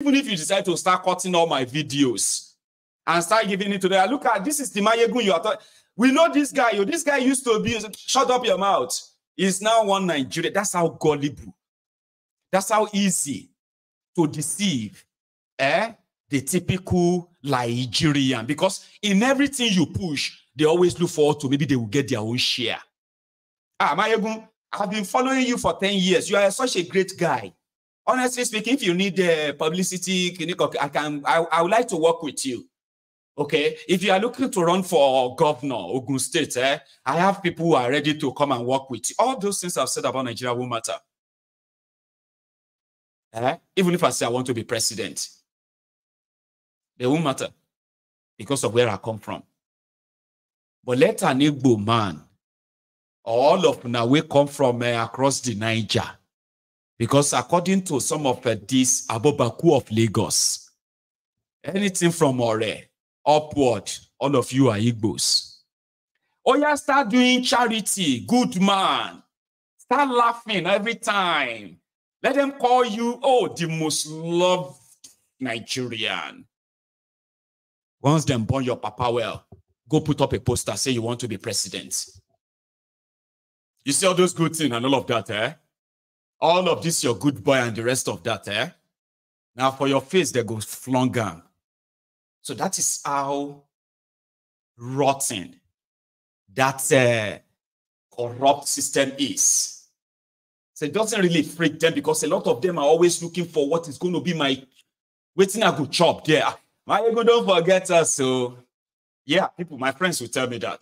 Even if you decide to start cutting all my videos and start giving it to them, look at this is the Mayegun you are talking. We know this guy. This guy used to be, shut up your mouth. He's now one Nigeria. That's how gullible. That's how easy to deceive the typical Nigerian. Because in everything you push, they always look forward to maybe they will get their own share. Mayegun, I've been following you for 10 years. You are such a great guy. Honestly speaking, if you need publicity, I would like to work with you. Okay, if you are looking to run for governor, Ogun State, I have people who are ready to come and work with you. All those things I've said about Nigeria won't matter. Even if I say I want to be president, they won't matter because of where I come from. But let an Igbo man, all of now we come from across the Niger, because according to some of these Abobaku of Lagos, anything from Ore upward, all of you are Igbos. Oh yeah, start doing charity, good man. Start laughing every time. Let them call you, oh, the most loved Nigerian. Once them born your papa well, go put up a poster, say you want to be president. You see all those good things and all of that, All of this, your good boy and the rest of that, Now for your face, there goes flungan. So that is how rotten that corrupt system is. So it doesn't really freak them because a lot of them are always looking for what is going to be my waiting a good job there. Mayegun, don't forget us. So yeah, people, my friends will tell me that.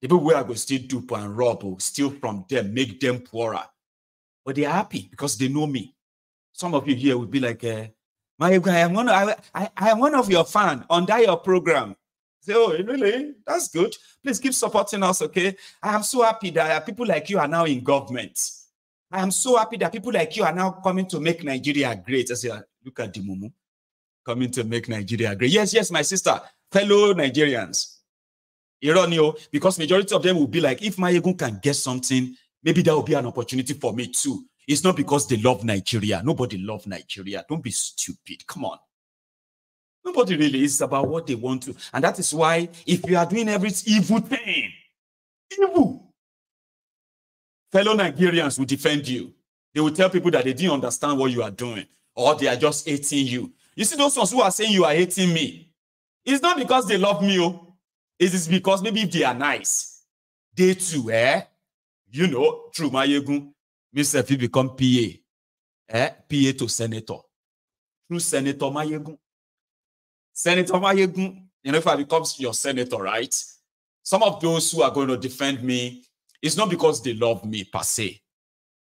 The people where I go still dupe and rob or steal from them, make them poorer. But they're happy because they know me. Some of you here will be like, Mayegun, I am one of your fans on that your program. Say, oh, really? That's good. Please keep supporting us, okay? I am so happy that people like you are now in government. I am so happy that people like you are now coming to make Nigeria great. I say, look at the mumu coming to make Nigeria great. Yes, yes, my sister, fellow Nigerians. Ironio, because majority of them will be like, if Mayegun can get something, maybe that will be an opportunity for me too. It's not because they love Nigeria. Nobody loves Nigeria. Don't be stupid. Come on. Nobody really is about what they want to. And that is why if you are doing every evil thing, evil, fellow Nigerians will defend you. They will tell people that they didn't understand what you are doing or they are just hating you. You see those ones who are saying you are hating me. It's not because they love me. It is because maybe if they are nice, they too, you know, through Mayegun, Mr. F become PA, PA to senator. Through Senator Mayegun. Senator Mayegun, you know, if I become your senator, right? Some of those who are going to defend me, it's not because they love me per se,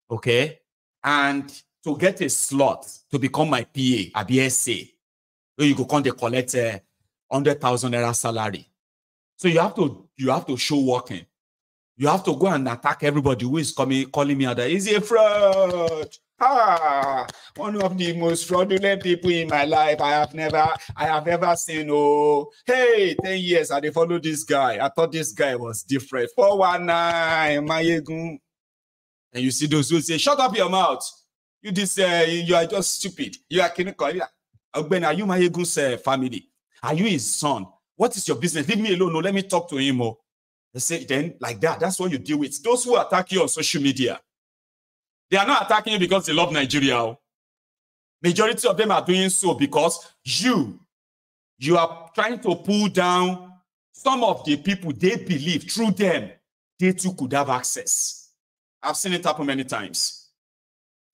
okay? And to get a slot to become my PA, a BSA, where you go come they collect 100,000 naira salary. So you have to show working. You have to go and attack everybody who is calling me out. Is he a fraud? One of the most fraudulent people in my life I have ever seen. Oh, hey, 10 years I follow this guy. I thought this guy was different. 419, Mayegun. And you see those who say, shut up your mouth. You are just stupid. You are Kiniko. Are you Mayegun's family? Are you his son? What is your business? Leave me alone. No, let me talk to him. Oh. They say, then, like that, that's what you deal with. Those who attack you on social media, they are not attacking you because they love Nigeria. Majority of them are doing so because you are trying to pull down some of the people they believe through them, they too could have access. I've seen it happen many times.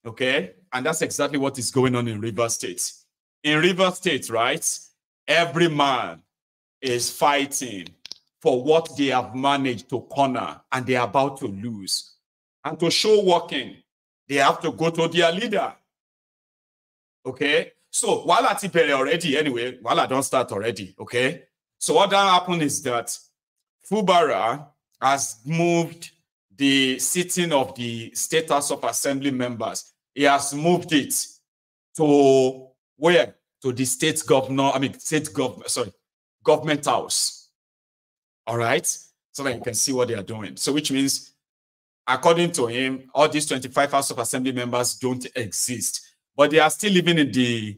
Okay? And that's exactly what is going on in Rivers State. In Rivers State, right, every man is fighting for what they have managed to corner and they are about to lose. And to show working, they have to go to their leader. Okay? So, while I tipere already, anyway, while I don't start already, okay? So, what that happened is that Fubara has moved the sitting of the State House of Assembly members. He has moved it to where? To the government house. All right, so that you can see what they are doing. So which means, according to him, all these 25 House of Assembly members don't exist, but they are still living in the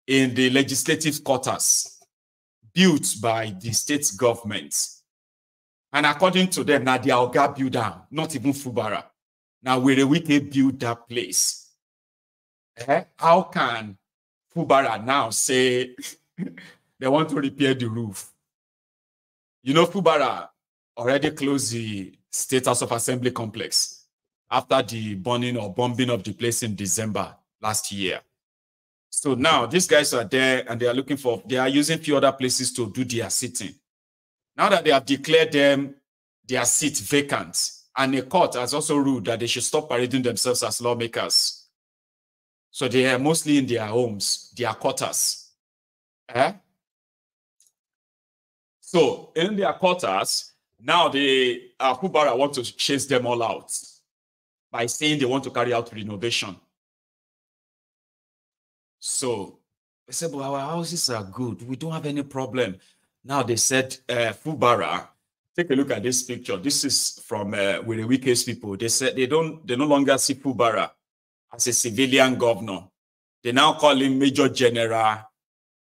in the legislative quarters built by the state government. And according to them, now the Oga build down, not even Fubara. Now Wike build that place. How can Fubara now say they want to repair the roof? You know, Fubara already closed the State House of Assembly complex after the bombing of the place in December last year. So now these guys are there and they are using few other places to do their sitting. Now that they have declared their seat vacant, and a court has also ruled that they should stop parading themselves as lawmakers. So they are mostly in their homes, their quarters. So in their quarters, now the Fubara want to chase them all out by saying they want to carry out renovation. So they said, but our houses are good. We don't have any problem. Now they said, Fubara, take a look at this picture. This is from Wike's people. They said they no longer see Fubara as a civilian governor. They now call him Major General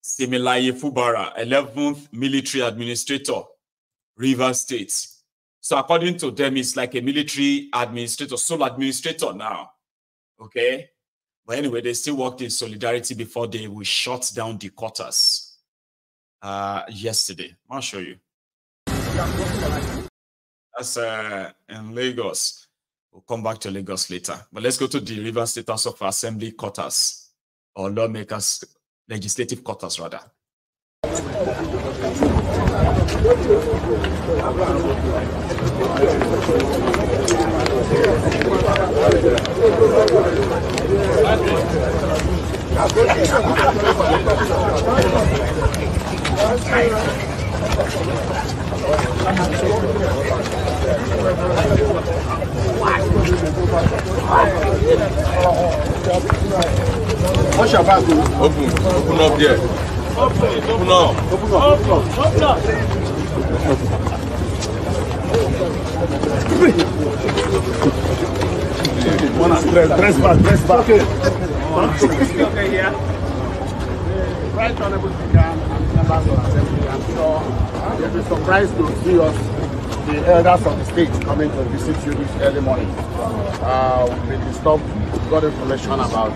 Similaye Fubara, 11th military administrator, Rivers State. So according to them, it's like a military administrator, sole administrator now. Okay? But anyway, they still worked in solidarity before they will shut down the quarters yesterday. I'll show you. That's in Lagos. We'll come back to Lagos later. But let's go to the Rivers State House of Assembly quarters, or lawmakers, legislative quarters rather. What's your bag? Open up there. Open up. Open up. Dress back. Okay, yeah. Right Honorable Speaker and members of the Assembly, I'm sure you'll be surprised to see us, the elders of the state, coming to visit you this early morning. We've been disturbed, got information about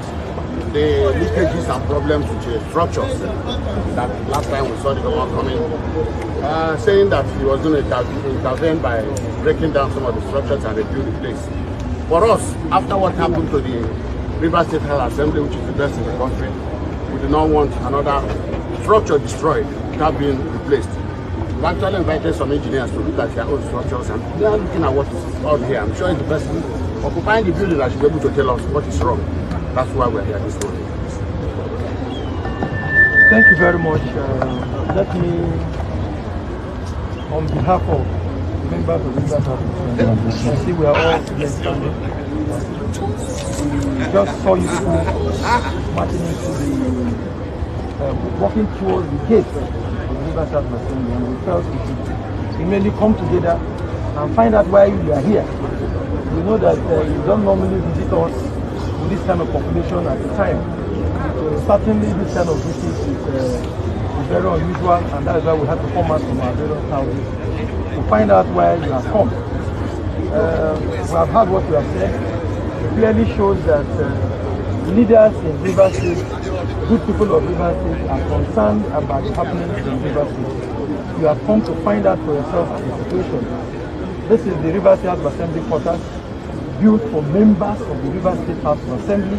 the leakages and problems with the structures that last time we saw the government coming, saying that he was going to intervene by breaking down some of the structures and rebuild the place. For us, after what happened to the Rivers State House Assembly, which is the best in the country, we do not want another structure destroyed without being replaced. We actually invited some engineers to look at their own structures, and they are looking at what is out here. I'm sure it's the person occupying the building that should be able to tell us what is wrong. That's why we're here this morning. Thank you very much. Let me, on behalf of members of the House, I see we are all standing. We just saw you marching into the, walking towards the gate of the Rivers State Assembly, and we felt we should immediately come together and find out why you are here. We know that you don't normally visit us with this kind of population at the time. So certainly this kind of visit is very unusual, and that is why we have to come out from our various houses to find out why you have come. We have heard what you have said. It clearly shows that leaders in Rivers State, good people of Rivers State, are concerned about the happenings in Rivers State. You have come to find out for yourself the situation. This is the Rivers State House of Assembly quarters, built for members of the Rivers State House of Assembly,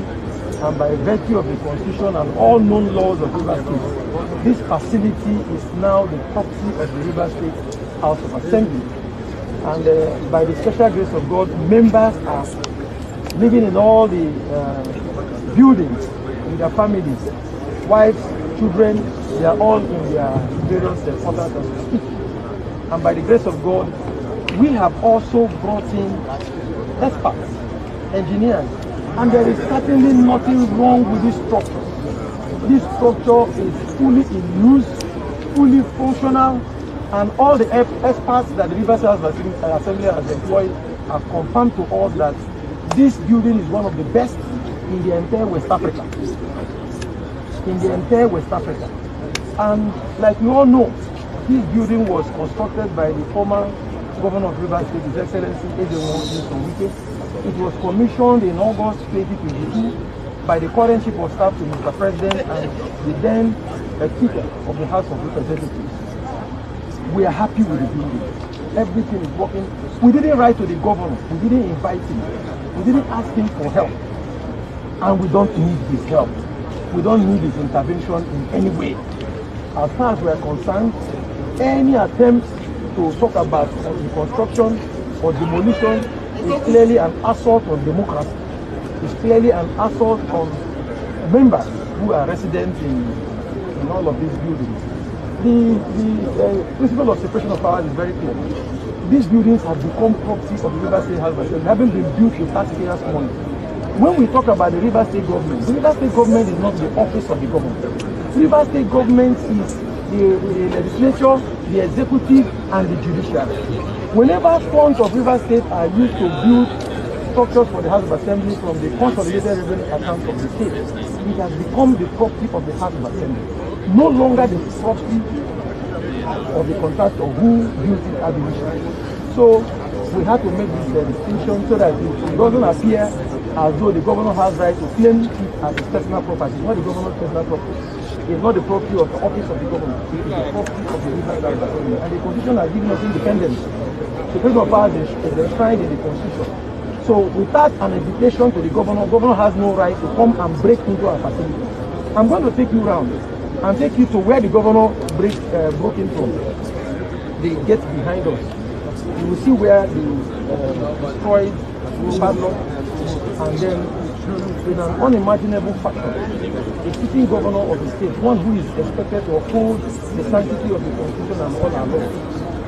and by virtue of the Constitution and all known laws of Rivers State, this facility is now the property of the Rivers State House of Assembly. And by the special grace of God, members are living in all the buildings with their families, wives, children. They are all in their various quarters as we speak. And by the grace of God, we have also brought in experts, engineers, and there is certainly nothing wrong with this structure. This structure is fully in use, fully functional, and all the experts that the Rivers State Assembly has employed have confirmed to us that this building is one of the best in the entire West Africa. in the entire West Africa. And like we all know, this building was constructed by the former Governor of Rivers State, His Excellency Wike. It was commissioned in August 2022 by the current Chief of Staff to Mr. President and the then Speaker of the House of Representatives. We are happy with the building. Everything is working. We didn't write to the governor. We didn't invite him. We didn't ask him for help. And we don't need his help. We don't need his intervention in any way. As far as we are concerned, any attempt to talk about reconstruction or demolition is clearly an assault on democracy. It's clearly an assault on members who are residents in all of these buildings. The principle of separation of powers is very clear. These buildings have become property of the River State House. They haven't been built with taxpayers' money. When we talk about the River State government, the River State government is not the office of the government. River State government is the legislature, the executive, and the judiciary. Whenever funds of River State are used to build structures for the House of Assembly from the consolidated revenue account of the state, it has become the property of the House of Assembly. No longer the property of the contractor who built it at the mission. So we had to make this distinction so that it doesn't appear as though the governor has right to claim it as his personal property. It's not the governor's personal property. It's not the property of the office of the governor. It is the property of the River State Assembly. And the Constitution has given us independence. The freedom of powers is enshrined in the Constitution. So without an invitation to the governor has no right to come and break into our facility. I'm going to take you around and take you to where the governor broke in from. The gate behind us. You will see where the destroyed padlock, and then in an unimaginable fashion, the sitting governor of the state, one who is expected to uphold the sanctity of the Constitution and all our laws,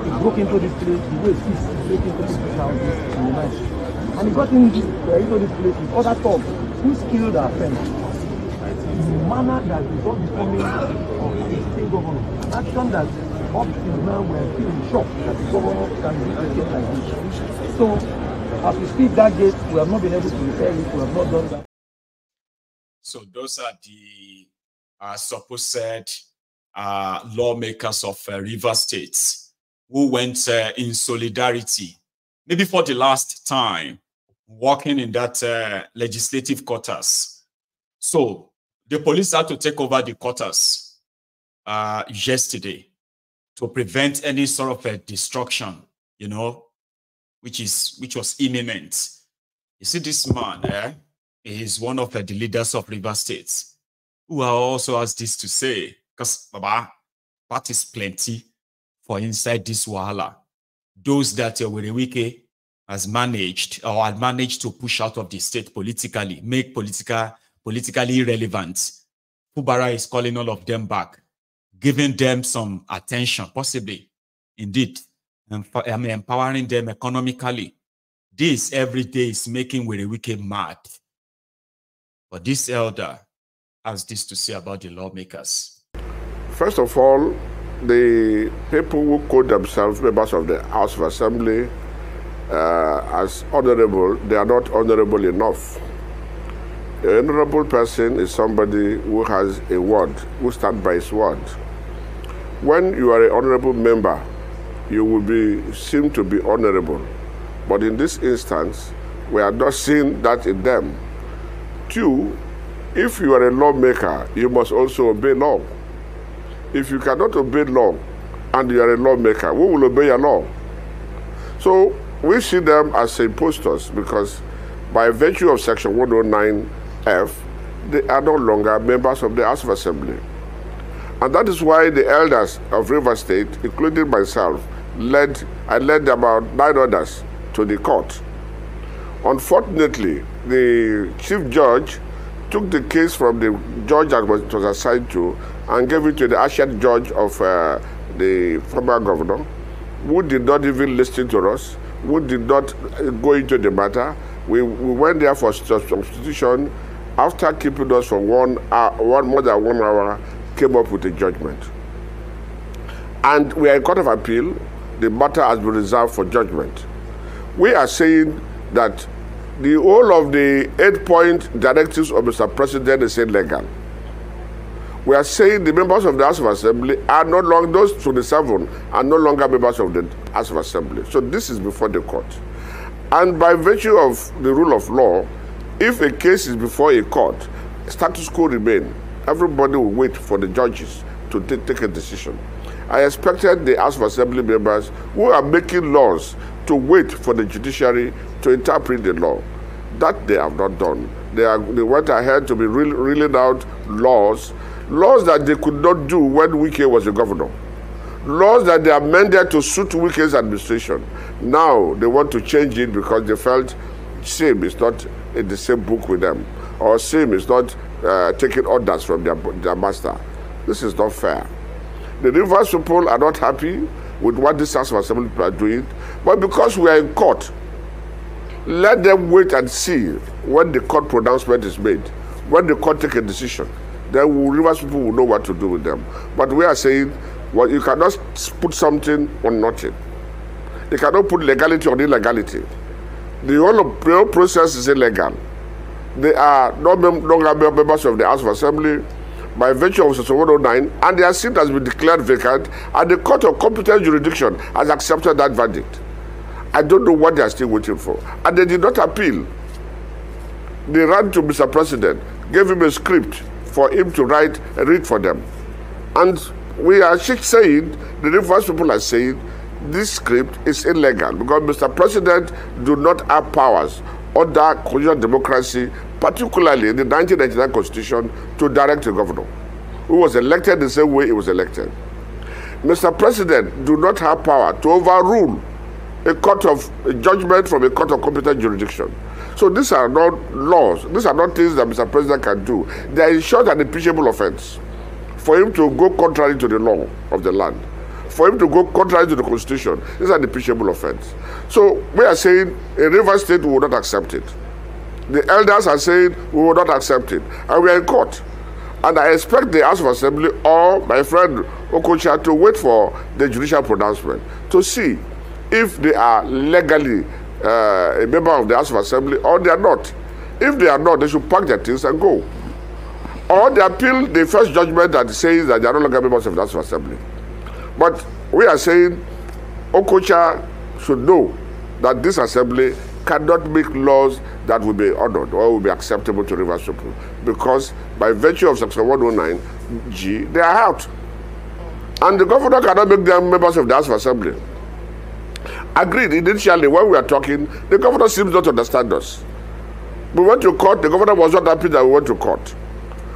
he broke into this place the way he broke into this house in the night. And he got into this place with other thugs who killed our friends. In a manner that is not becoming of the state governor. An action that up till now we are still in shock that the governor can do a thing like this. So as we speak that gate, we have not been able to repair it, we have not done that. So those are the supposed lawmakers of River State who went in solidarity, maybe for the last time, working in that legislative quarters. So the police had to take over the quarters yesterday to prevent any sort of a destruction, you know, which was imminent. You see, this man, he is one of the leaders of River State, who also has this to say, because Baba, that is plenty for inside this wahala. Those that Wike has managed or had managed to push out of the state politically, make politically irrelevant. Fubara is calling all of them back, giving them some attention, possibly, indeed, empowering them economically. This every day is making Wike mad. But this elder has this to say about the lawmakers. First of all, the people who call themselves members of the House of Assembly as honorable, they are not honorable enough. An honorable person is somebody who has a word, who stands by his word. When you are an honorable member, you will be seen to be honorable. But in this instance, we are not seeing that in them. Two, if you are a lawmaker, you must also obey law. If you cannot obey law and you are a lawmaker, who will obey your law? So we see them as impostors because by virtue of Section 109F, they are no longer members of the House of Assembly. And that is why the elders of River State, including myself, I led about 9 others to the court. Unfortunately, the chief judge took the case from the judge that it was assigned to and gave it to the assistant judge of the former governor, who did not even listen to us, who did not go into the matter. We went there for substitution. After keeping us for more than 1 hour, came up with a judgment. And we are in court of appeal. The matter has been reserved for judgment. We are saying that the whole of the 8-point directives of Mr. President is illegal. We are saying the members of the House of Assembly are no longer, those 27 are no longer members of the House of Assembly. So this is before the court. And by virtue of the rule of law, if a case is before a court, status quo remains. Everybody will wait for the judges to take a decision. I expected the House of Assembly members who are making laws to wait for the judiciary to interpret the law. That they have not done. They went ahead to be reeling out laws that they could not do when Wike was a governor. Laws that they amended to suit Wike's administration. Now they want to change it because they felt same is not in the same book with them, or same is not taking orders from their master. This is not fair. The Rivers people are not happy with what this House of Assembly people are doing, but because we are in court, let them wait and see when the court pronouncement is made, when the court take a decision. Then Rivers people will know what to do with them. But we are saying, well, you cannot put something on nothing. You cannot put legality on illegality. The whole process is illegal. They are no longer members of the House of Assembly by virtue of Section 109, and their seat has been declared vacant, and the Court of Competent Jurisdiction has accepted that verdict. I don't know what they are still waiting for. And they did not appeal. They ran to Mr. President, gave him a script for him to read for them. And we are saying, the Rivers people are saying, this script is illegal because Mr. President do not have powers under constitutional democracy, particularly in the 1999 Constitution, to direct the governor, who was elected the same way he was elected. Mr. President do not have power to overrule a judgment from a court of competent jurisdiction. So these are not laws. These are not things that Mr. President can do. They are in short an impeachable offense for him to go contrary to the law of the land, for him to go contrary to the Constitution. This is an impeachable offense. So we are saying a Rivers State will not accept it. The elders are saying we will not accept it. And we are in court. And I expect the House of Assembly or my friend Okocha to wait for the judicial pronouncement to see if they are legally a member of the House of Assembly or they are not. If they are not, they should pack their things and go. Or they appeal the first judgment that says that they are no longer members of the House of Assembly. But we are saying Okocha should know that this assembly cannot make laws that will be honored or will be acceptable to Rivers people, because by virtue of Section 109G, they are out. And the governor cannot make them members of the House of Assembly. Agreed, initially, when we are talking, the governor seems not to understand us. We went to court, the governor was not happy that we went to court.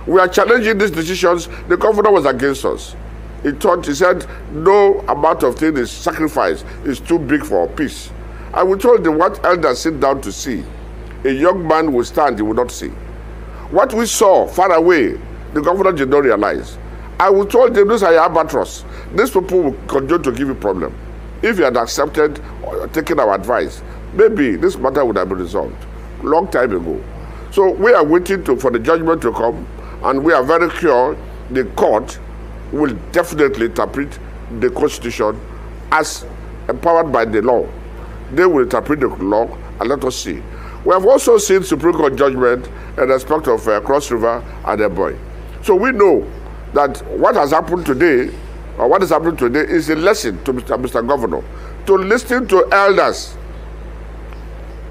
We are challenging these decisions, the governor was against us. He said, no amount of thing is sacrifice is too big for peace. And we told him what elders sit down to see. A young man will stand, he will not see. What we saw far away, the governor did not realize. And we told him, this is your albatross. These people will continue to give you problem. If you had accepted or taken our advice, maybe this matter would have been resolved long time ago. So we are waiting for the judgment to come, and we are very sure the court will definitely interpret the Constitution as empowered by the law. They will interpret the law, and let us see. We have also seen Supreme Court judgment in respect of Cross River and a boy. So we know that what has happened today, or what is happening today, is a lesson to Mr. Governor to listen to elders.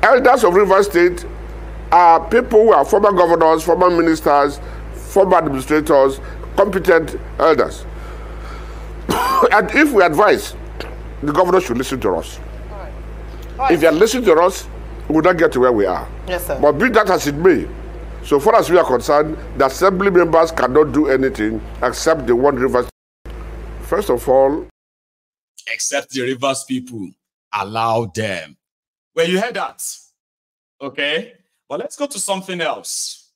Elders of Rivers State are people who are former governors, former ministers, former administrators, competent elders. And if we advise, the governor should listen to us. All right. If you are listening to us, we will not get to where we are. Yes, sir. But be that as it may, so far as we are concerned, the assembly members cannot do anything except the one Rivers. First of all, except the Rivers people, allow them. Well, you heard that. Okay. But let's go to something else.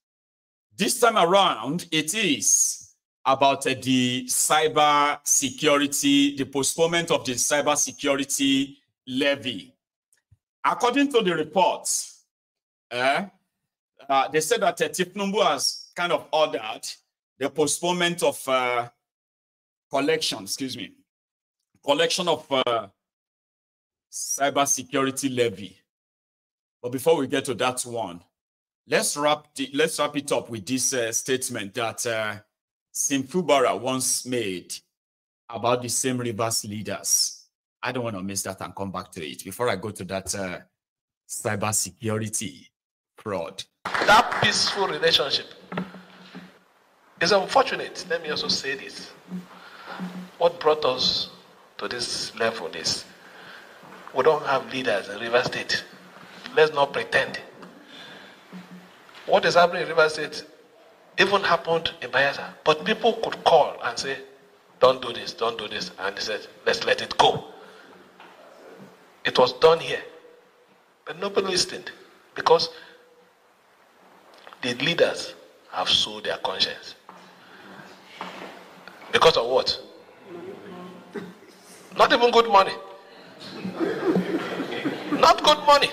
This time around, it is about the cyber security, the postponement of the cyber security levy. According to the reports, they said that Tifnumbu has kind of ordered the postponement of collection of cyber security levy. But before we get to that one, let's wrap it up with this statement that Fubara once made about the same Rivers leaders. I don't want to miss that and come back to it before I go to that cybersecurity fraud. That peaceful relationship is unfortunate. Let me also say this. What brought us to this level is we don't have leaders in River State. Let's not pretend. What is happening in River State even happened in Bayelsa. But people could call and say, don't do this, don't do this. And they said, let's let it go. It was done here. But nobody listened because the leaders have sold their conscience. Because of what? Not even good money. Not good money.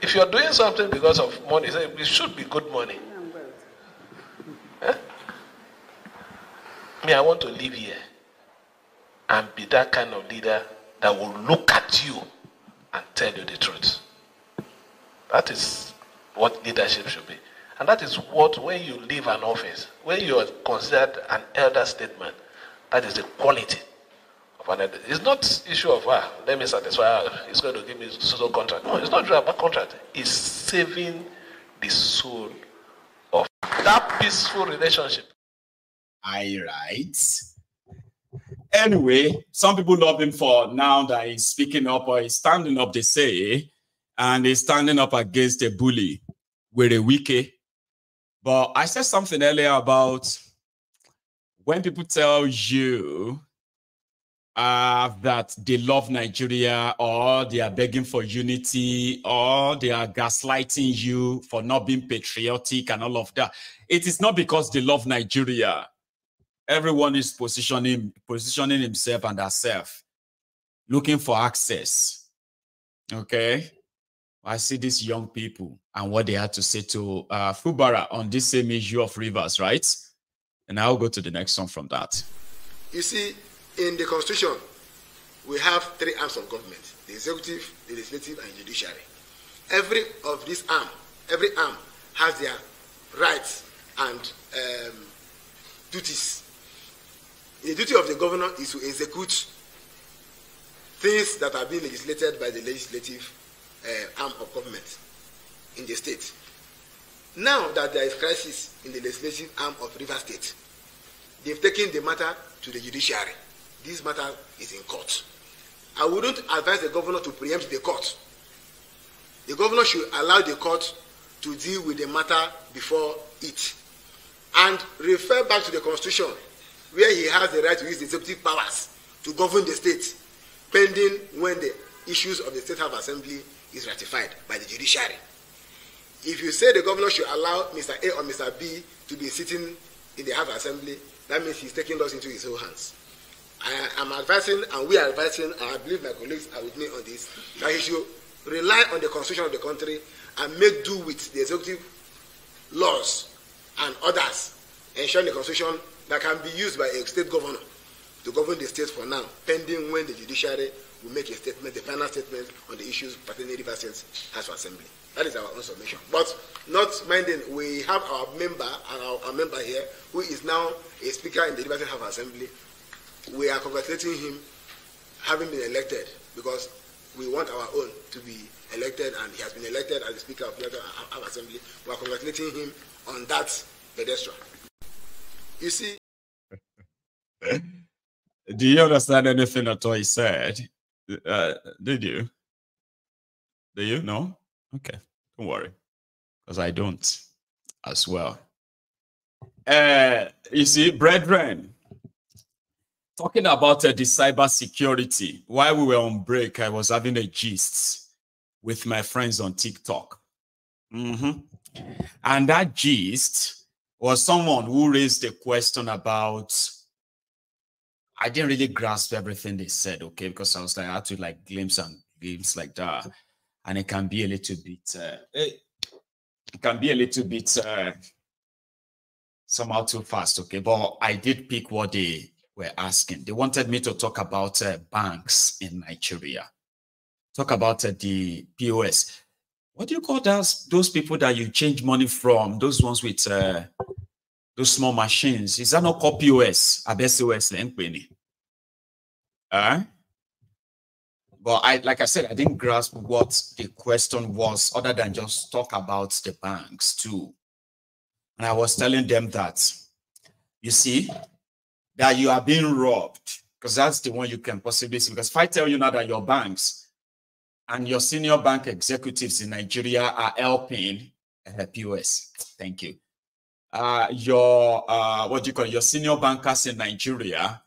If you're doing something because of money, it should be good money. Eh? Me, I want to live here and be that kind of leader that will look at you and tell you the truth. That is what leadership should be. And that is what, when you leave an office, when you are considered an elder statesman, that is the quality of an elder. It's not issue of, let me satisfy her, he's going to give me social contract. No, it's not really about contract. It's saving the soul of that peaceful relationship. Right. Anyway, some people love him for now that he's speaking up or he's standing up, they say, and he's standing up against a bully with a Wike. But I said something earlier about when people tell you that they love Nigeria or they are begging for unity or they are gaslighting you for not being patriotic and all of that. It is not because they love Nigeria. Everyone is positioning himself and herself, looking for access. Okay? I see these young people and what they had to say to Fubara on this same issue of rivers, right? And I'll go to the next one from that. You see, in the Constitution, we have 3 arms of government: the executive, the legislative, and judiciary. Every arm has their rights and duties. The duty of the governor is to execute things that are being legislated by the legislative arm of government in the state. Now that there is crisis in the legislative arm of River State, they've taken the matter to the judiciary. This matter is in court. I wouldn't advise the governor to preempt the court. The governor should allow the court to deal with the matter before it and refer back to the Constitution, where he has the right to use the executive powers to govern the state, pending when the issues of the State House Assembly is ratified by the judiciary. If you say the governor should allow Mr. A or Mr. B to be sitting in the House Assembly, that means he's taking laws into his own hands. I am advising, and we are advising, and I believe my colleagues are with me on this, that he should rely on the Constitution of the country and make do with the executive laws and others, ensuring the Constitution that can be used by a state governor to govern the state for now, pending when the judiciary will make a statement, the final statement on the issues pertaining to River State House of Assembly. That is our own submission. But not minding, we have our member, and our member here, who is now a speaker in the River State House of Assembly. We are congratulating him having been elected, because we want our own to be elected, and he has been elected as the Speaker of the House of Assembly. We are congratulating him on that pedestal. You see. Do you understand anything at all he said? Did you? Do you? No? Okay. Don't worry. Because I don't as well. You see, brethren, talking about the cybersecurity, while we were on break, I was having a gist with my friends on TikTok. And that gist was someone who raised a question about, I didn't really grasp everything they said, okay, because I was like, I had to like glimpse like that. And it can be a little bit, somehow too fast, okay? But I did pick what they were asking. They wanted me to talk about banks in Nigeria. Talk about the POS. What do you call those people that you change money from? Those ones with those small machines. Is that not called POS? ABSOS, but like I said, I didn't grasp what the question was other than just talk about the banks too. And I was telling them that, you see, that you are being robbed, because that's the one you can possibly see. Because if I tell you now that your banks and your senior bank executives in Nigeria are helping POS, thank you. Your senior bankers in Nigeria,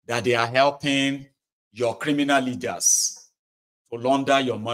that they are helping your criminal leaders to launder your money.